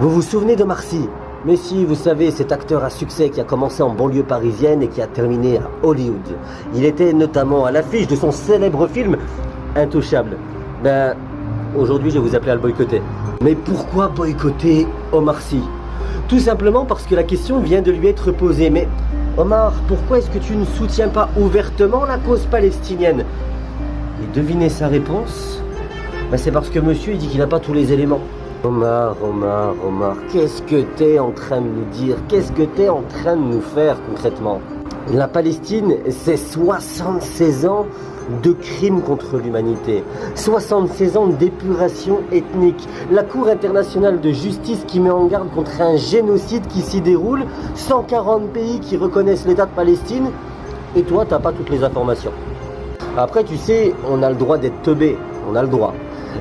Vous vous souvenez d'Omar Sy? Mais si, vous savez, cet acteur à succès qui a commencé en banlieue parisienne et qui a terminé à Hollywood. Il était notamment à l'affiche de son célèbre film Intouchable. Ben, aujourd'hui, je vais vous appeler à le boycotter. Mais pourquoi boycotter Omar Sy? Tout simplement parce que la question vient de lui être posée. Mais Omar, pourquoi est-ce que tu ne soutiens pas ouvertement la cause palestinienne? Et devinez sa réponse? Ben, c'est parce que monsieur il dit qu'il n'a pas tous les éléments. Omar, qu'est-ce que t'es en train de nous dire? Qu'est-ce que t'es en train de nous faire concrètement? La Palestine, c'est 76 ans de crimes contre l'humanité, 76 ans d'épuration ethnique, la Cour internationale de justice qui met en garde contre un génocide qui s'y déroule, 140 pays qui reconnaissent l'État de Palestine, et toi, t'as pas toutes les informations. Après, tu sais, on a le droit d'être teubé, on a le droit.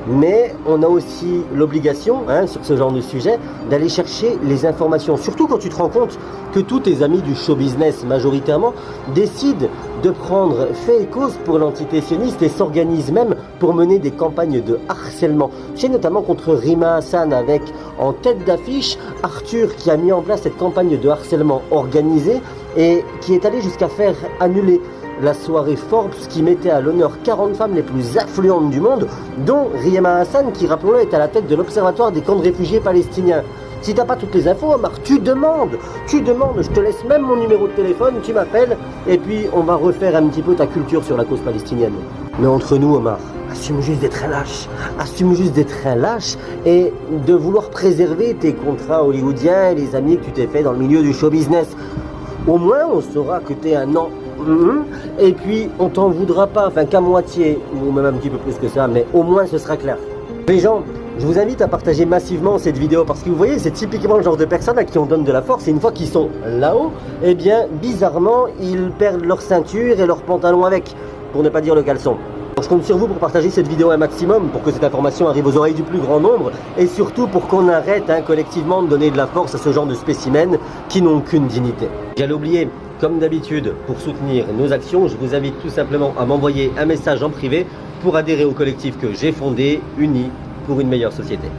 Mais on a aussi l'obligation, sur ce genre de sujet, d'aller chercher les informations. Surtout quand tu te rends compte que tous tes amis du show business, majoritairement, décident de prendre fait et cause pour l'entité sioniste et s'organisent même pour mener des campagnes de harcèlement. Tu sais, notamment contre Rima Hassan, avec en tête d'affiche Arthur qui a mis en place cette campagne de harcèlement organisée et qui est allé jusqu'à faire annuler la soirée Forbes qui mettait à l'honneur 40 femmes les plus affluentes du monde, dont Rima Hassan qui, rappelons-le, est à la tête de l'Observatoire des camps de réfugiés palestiniens. Si t'as pas toutes les infos, Omar, tu demandes, je te laisse même mon numéro de téléphone, tu m'appelles, et puis on va refaire un petit peu ta culture sur la cause palestinienne. Mais entre nous, Omar, assume juste d'être un lâche, et de vouloir préserver tes contrats hollywoodiens et les amis que tu t'es fait dans le milieu du show business. Au moins, on saura que t'es un an. Et puis on t'en voudra pas, enfin qu'à moitié, ou même un petit peu plus que ça, mais au moins ce sera clair. Les gens, je vous invite à partager massivement cette vidéo parce que vous voyez, c'est typiquement le genre de personnes à qui on donne de la force et une fois qu'ils sont là-haut, eh bien bizarrement, ils perdent leur ceinture et leur pantalon avec, pour ne pas dire le caleçon. Je compte sur vous pour partager cette vidéo un maximum pour que cette information arrive aux oreilles du plus grand nombre et surtout pour qu'on arrête collectivement de donner de la force à ce genre de spécimens qui n'ont qu'une dignité. J'allais oublier, comme d'habitude, pour soutenir nos actions, je vous invite tout simplement à m'envoyer un message en privé pour adhérer au collectif que j'ai fondé, Unis pour une meilleure société.